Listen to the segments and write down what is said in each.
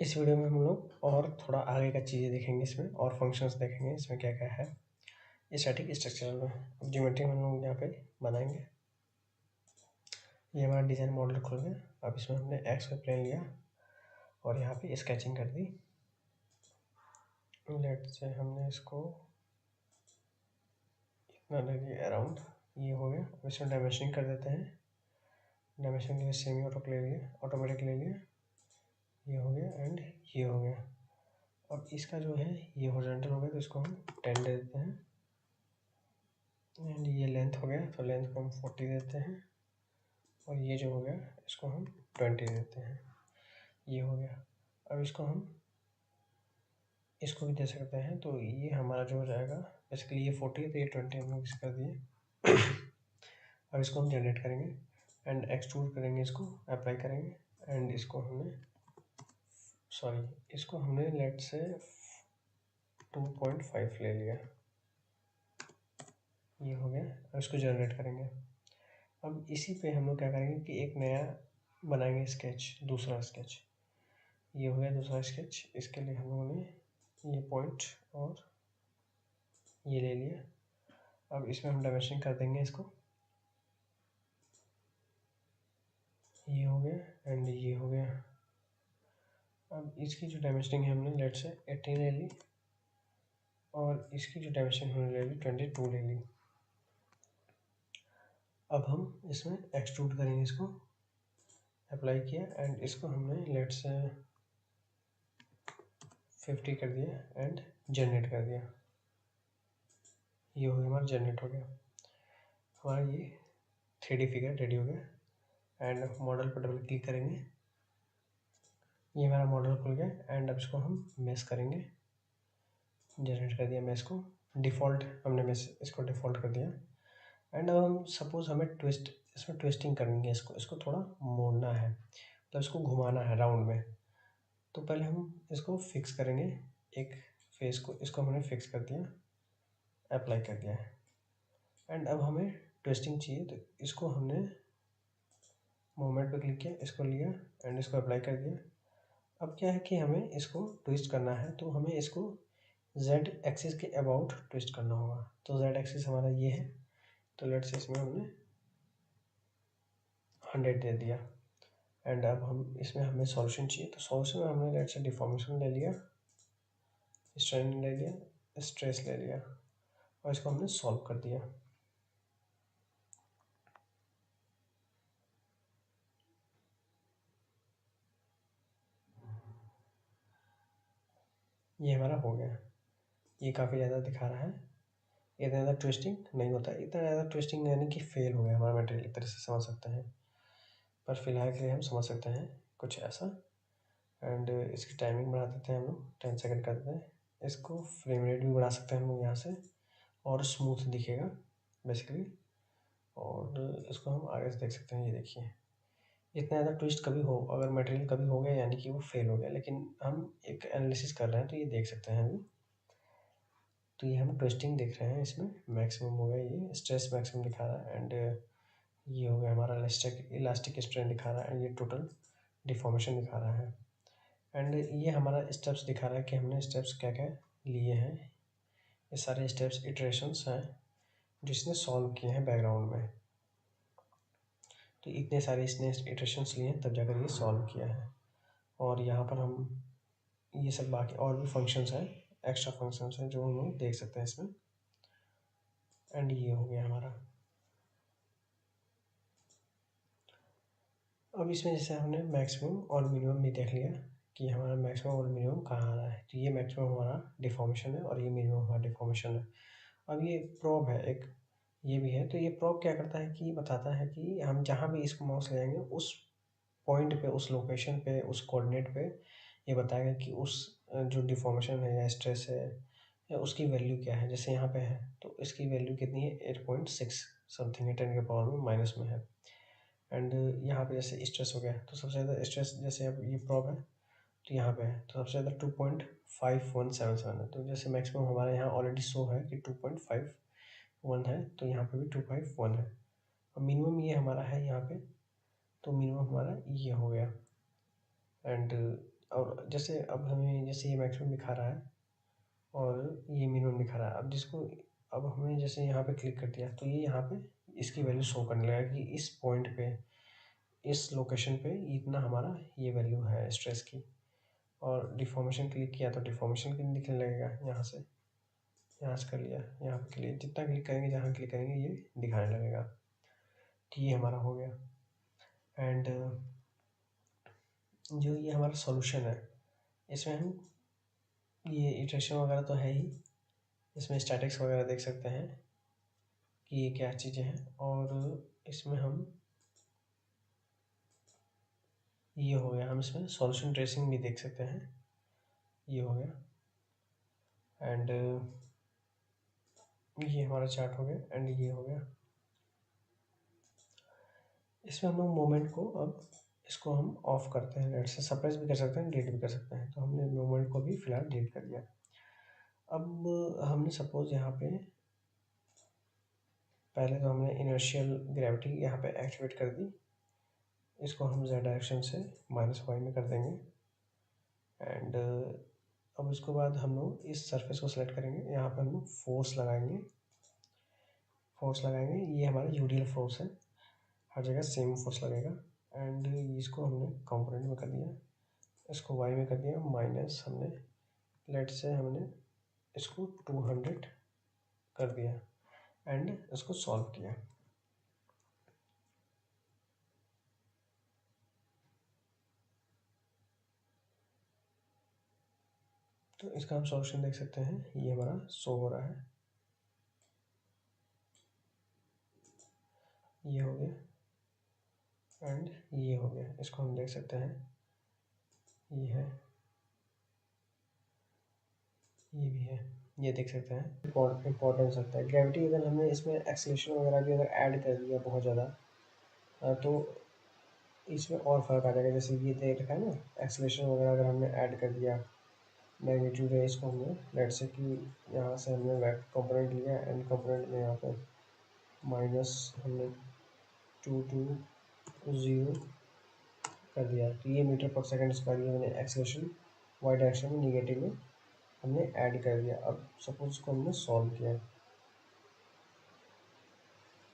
इस वीडियो में हम लोग और थोड़ा आगे का चीज़ें देखेंगे, इसमें और फंक्शंस देखेंगे इसमें क्या क्या है स्टैटिक स्ट्रक्चरल में। अब ज्योमेट्री हम लोग यहाँ पे बनाएंगे। ये हमारा डिज़ाइन मॉडल खुल गया। अब इसमें हमने एक्स का प्लेन लिया और यहाँ पे स्केचिंग कर दी। लेट से हमने इसको इतना ले लिया अराउंड, ये हो गया। अब इसमें डायमेंशनिंग कर देते हैं। डायमेंशन के लिए सेमी ऑटोमेटिक ले लिया, ये हो गया एंड ये हो गया। अब इसका जो है ये हॉरिजॉन्टल हो गया तो इसको हम 10 दे देते हैं एंड ये लेंथ हो गया तो लेंथ को हम 40 देते हैं और ये जो हो गया इसको हम 20 देते हैं, ये हो गया। अब इसको भी दे सकते हैं तो ये हमारा जो हो जाएगा बेसिकली ये 40 है तो ये 20 हम लोग इसे कर दिए। अब इसको हम जनरेट करेंगे एंड एक्सट्रूड करेंगे, इसको अप्लाई करेंगे एंड इसको हमने लेट से 2.5 ले लिया, ये हो गया। अब इसको जनरेट करेंगे। अब इसी पे हम लोग क्या करेंगे कि एक नया बनाएंगे स्केच, दूसरा स्केच। ये हो गया दूसरा स्केच। इसके लिए हम लोगों ने ये पॉइंट और ये ले लिया। अब इसमें हम डायमेंशन कर देंगे इसको, ये हो गया एंड ये हो गया। अब इसकी जो डायमेंशनिंग है हमने लेट से 18 ले ली और इसकी जो डायमेंशन हमने ले ली 22 ले ली। अब हम इसमें एक्सट्रूड करेंगे, इसको अप्लाई किया एंड इसको हमने लेट से 50 कर दिया एंड जनरेट कर दिया, ये हो गया हमारा जनरेट हो गया। हमारा ये 3D फिगर रेडी हो गया एंड मॉडल पर डबल क्लिक करेंगे, ये हमारा मॉडल खुल गया एंड अब इसको हम मेश करेंगे। जनरेट कर दिया मेश को, डिफ़ॉल्ट हमने मेश इसको डिफ़ॉल्ट कर दिया एंड अब हम सपोज़ हमें इसमें ट्विस्टिंग करनी है, इसको थोड़ा मोड़ना है, तो इसको घुमाना है राउंड में। तो पहले हम इसको फिक्स करेंगे, एक फेस को इसको हमने फिक्स कर दिया, अप्लाई कर दिया है एंड अब हमें ट्विस्टिंग चाहिए तो इसको हमने मूवमेंट पे क्लिक किया, इसको लिया एंड इसको अप्लाई कर दिया। अब क्या है कि हमें इसको ट्विस्ट करना है तो हमें इसको z एक्सिस के अबाउट ट्विस्ट करना होगा। तो z एक्सिस हमारा ये है तो लेट से इसमें हमने 100 दे दिया एंड अब हम इसमें हमें सॉल्यूशन चाहिए तो सॉल्यूशन में हमने लेट से डिफॉर्मेशन ले लिया, स्ट्रेन ले लिया, स्ट्रेस ले लिया और इसको हमने सॉल्व कर दिया। ये हमारा हो गया। ये काफ़ी ज़्यादा दिखा रहा है, इतना ज़्यादा ट्विस्टिंग नहीं होता, इतना ज़्यादा ट्विस्टिंग यानी कि फेल हो गया हमारा मटेरियल, एक तरह से समझ सकते हैं। पर फिलहाल के लिए हम समझ सकते हैं कुछ ऐसा एंड इसकी टाइमिंग बढ़ा देते हैं हम लोग, 10 सेकंड कर देते हैं। इसको फ्रेम रेट भी बढ़ा सकते हैं हम लोग यहाँ से और स्मूथ दिखेगा बेसिकली। और इसको हम आगे से देख सकते हैं, ये देखिए इतना ज़्यादा ट्विस्ट कभी हो, अगर मटेरियल कभी हो गया यानी कि वो फेल हो गया, लेकिन हम एक एनालिसिस कर रहे हैं तो ये देख सकते हैं अभी। तो ये हम ट्विस्टिंग देख रहे हैं, इसमें मैक्सिमम हो गया, ये स्ट्रेस मैक्सिमम दिखा रहा है एंड ये हो गया हमारा इलास्टिक स्ट्रेन दिखा रहा है, ये टोटल डिफॉर्मेशन दिखा रहा है एंड ये हमारा स्टेप्स दिखा रहा है कि हमने स्टेप्स क्या क्या लिए हैं। ये सारे स्टेप्स इटरेशंस हैं जिसने सॉल्व किए हैं बैकग्राउंड में। तो इतने सारे इसने इटरेशंस लिए हैं तब जाकर ये सॉल्व किया है। और यहाँ पर हम ये सब बाकी और भी फंक्शंस हैं, एक्स्ट्रा फंक्शंस हैं जो हम लोग देख सकते हैं इसमें एंड ये हो गया हमारा। अब इसमें जैसे हमने मैक्सिमम और मिनिमम भी देख लिया कि हमारा मैक्सिमम और मिनिमम कहाँ आ रहा है। तो ये मैक्सिमम हमारा डिफॉर्मेशन है और ये मिनिमम हमारा डिफॉर्मेशन है। अब ये प्रोब है एक, ये भी है। तो ये प्रोब क्या करता है कि बताता है कि हम जहाँ भी इसको माउस ले जाएंगे उस पॉइंट पे, उस लोकेशन पे, उस कोऑर्डिनेट पे ये बताएगा कि उस जो डिफॉर्मेशन है या स्ट्रेस है या उसकी वैल्यू क्या है। जैसे यहाँ पे है तो इसकी वैल्यू कितनी है, 8.6 समथिंग है, 10 के पावर में माइनस में है। एंड यहाँ पे जैसे स्ट्रेस हो गया तो सबसे ज़्यादा स्ट्रेस, जैसे अब ये प्रॉब है तो यहाँ पे है तो सबसे ज़्यादा 2.5177 है। तो जैसे मैक्सिमम हमारे यहाँ ऑलरेडी शो है कि 2.51 है तो यहाँ पे भी 251 है और मिनिमम ये हमारा है यहाँ पे, तो मिनिमम हमारा ये हो गया। एंड और जैसे अब हमें जैसे ये मैक्सिमम दिखा रहा है और ये मिनिमम दिखा रहा है। अब जिसको अब हमें जैसे यहाँ पे क्लिक कर दिया तो ये यहाँ पे इसकी वैल्यू शो करने लगेगा कि इस पॉइंट पे, इस लोकेशन पे इतना हमारा ये वैल्यू है स्ट्रेस की। और डिफॉर्मेशन क्लिक किया तो डिफॉर्मेशन की दिखने लगेगा यहाँ से कर लिया, यहाँ पे क्लिक, जितना क्लिक करेंगे जहाँ क्लिक करेंगे ये दिखाने लगेगा कि ये हमारा हो गया। एंड जो ये हमारा सॉल्यूशन है इसमें हम ये इटरेशन वगैरह तो है ही, इसमें स्टैटिक्स वगैरह देख सकते हैं कि ये क्या चीज़ें हैं। और इसमें हम ये हो गया, हम इसमें सॉल्यूशन ट्रेसिंग भी देख सकते हैं, ये हो गया। एंड ये हमारा चार्ट हो गया एंड ये हो गया। इसमें हम लोग मोमेंट को अब इसको हम ऑफ करते हैं, लेट से सप्रेस भी कर सकते हैं, डिलीट भी कर सकते हैं। तो हमने मोमेंट को भी फिलहाल डिलीट कर दिया। अब हमने सपोज यहाँ पे पहले तो हमने इनर्शियल ग्रेविटी यहाँ पे एक्टिवेट कर दी, इसको हम z डायरेक्शन से -y में कर देंगे। एंड अब उसके बाद हम लोग इस सरफेस को सेलेक्ट करेंगे, यहाँ पे हम लोग फोर्स लगाएंगे, ये हमारा यूडियल फोर्स है, हर जगह सेम फोर्स लगेगा। एंड इसको हमने कंपोनेंट में कर दिया, इसको y में कर दिया माइनस, हमने लेट से हमने इसको 200 कर दिया एंड इसको सॉल्व किया। तो इसका हम सॉल्यूशन देख सकते हैं, ये हमारा शो हो रहा है, ये हो गया एंड ये हो गया। इसको हम देख सकते हैं, ये है, ये भी है, ये देख सकते हैं। इम्पोर्टेंस रखता है ग्रेविटी। अगर हमने इसमें एक्सेलरेशन वगैरह भी अगर ऐड कर दिया बहुत ज़्यादा तो इसमें और फ़र्क आ जाएगा। जैसे ये देख रखा है ना, एक्सेलरेशन वगैरह अगर हमने ऐड कर दिया, मैग्नीट्यूड है, इसको हमने लेट से कि यहाँ से हमने वेक्टर कंपोनेंट लिया एंड कंपोनेंट में यहाँ पे माइनस हमने 220 कर दिया, तो ये मीटर पर सेकंड स्क्वायर ये मैंने एक्सेलरेशन वाई डायरेक्शन में निगेटिव में हमने ऐड कर दिया। अब सपोज इसको हमने सॉल्व किया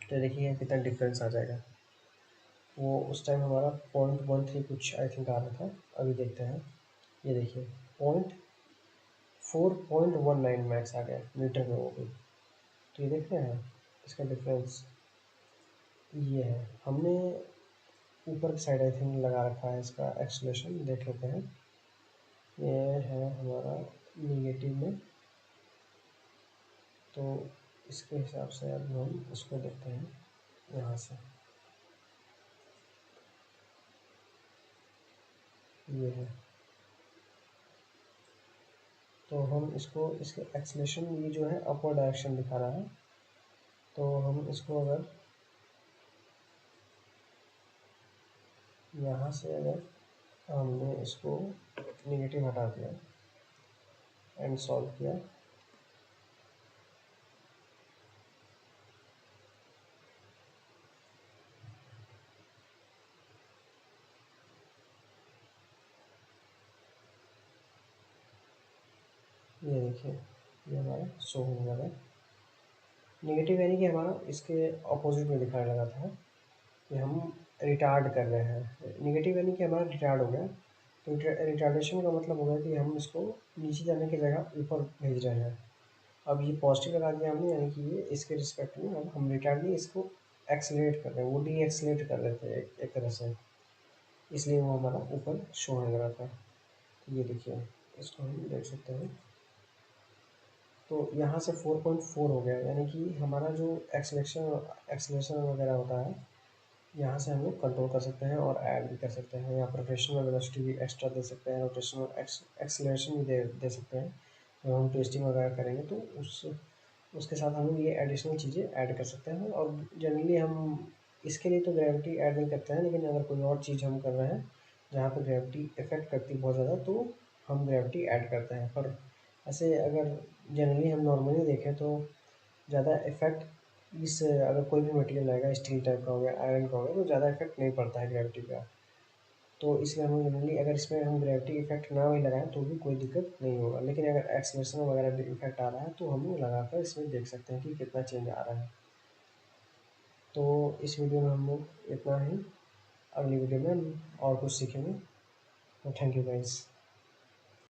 तो देखिए कितना डिफरेंस आ जाएगा। वो उस टाइम हमारा 0.13 कुछ आई थिंक आ रहा था, अभी देखते हैं, ये देखिए 4.19 मैक्स आ गया मीटर में वो भी। तो ये देख रहे हैं इसका डिफरेंस, ये है। हमने ऊपर की साइड आई थिंक लगा रखा है इसका एक्सेलरेशन, देख लेते हैं। ये है हमारा निगेटिव में, तो इसके हिसाब से अब हम इसको देखते हैं यहाँ से, ये है। तो हम इसको, इसके एक्सेलरेशन ये जो है अपवर्ड डायरेक्शन दिखा रहा है, तो हम इसको अगर यहाँ से अगर हमने इसको नेगेटिव हटा दिया एंड सॉल्व किया, ये देखिए ये हमारा शो होने लगा। नेगेटिव यानी कि हमारा इसके ऑपोजिट में दिखाने लगा था कि हम रिटार्ड कर रहे हैं। नेगेटिव यानी कि हमारा रिटार्ड हो गया। तो रिटार्डेशन का मतलब होगा कि हम इसको नीचे जाने की जगह ऊपर भेज रहे हैं। अब ये पॉजिटिव लगा दिया हमने, यानी कि ये इसके रिस्पेक्ट में अब हम रिटार्ड नहीं, इसको एक्सेलरेट कर रहे हैं, वो डी एक्सेलरेट कर रहे थे एक तरह से, इसलिए वो हमारा ऊपर शो होने लगा था। तो ये देखिए, इसको हम देख सकते हैं। तो यहाँ से 4.4 हो गया, यानी कि हमारा जो एक्सेलरेशन वगैरह होता है, यहाँ से हम लोग कंट्रोल कर सकते हैं और ऐड भी कर सकते हैं। यहाँ रोटेशनल वेलोसिटी भी एक्स्ट्रा दे सकते हैं, रोटेशनल एक्सेलरेशन भी दे सकते हैं। जब हम ट्विस्टिंग वगैरह करेंगे तो उसके साथ हम ये एडिशनल चीज़ें ऐड कर सकते हैं। और जनरली हम इसके लिए तो ग्रेविटी ऐड नहीं करते हैं, लेकिन अगर कोई और चीज़ हम कर रहे हैं जहाँ पर ग्रेविटी इफेक्ट करती है बहुत ज़्यादा, तो हम ग्रेविटी ऐड करते हैं। पर ऐसे अगर जनरली हम नॉर्मली देखें तो ज़्यादा इफेक्ट इस, अगर कोई भी मटेरियल आएगा, स्टील टाइप का हो गया, आयरन का हो गया, तो ज़्यादा इफेक्ट नहीं पड़ता है ग्रेविटी का। तो इसलिए हम जनरली अगर इसमें हम ग्रेविटी इफेक्ट ना भी लगाएं तो भी कोई दिक्कत नहीं होगा, लेकिन अगर एक्सलेशन वगैरह भी इफेक्ट आ रहा है तो हम लगाकर इसमें देख सकते हैं कि कितना चेंज आ रहा है। तो इस वीडियो में हम लोग इतना ही, अगली वीडियो में हम और कुछ सीखेंगे। Thank you guys.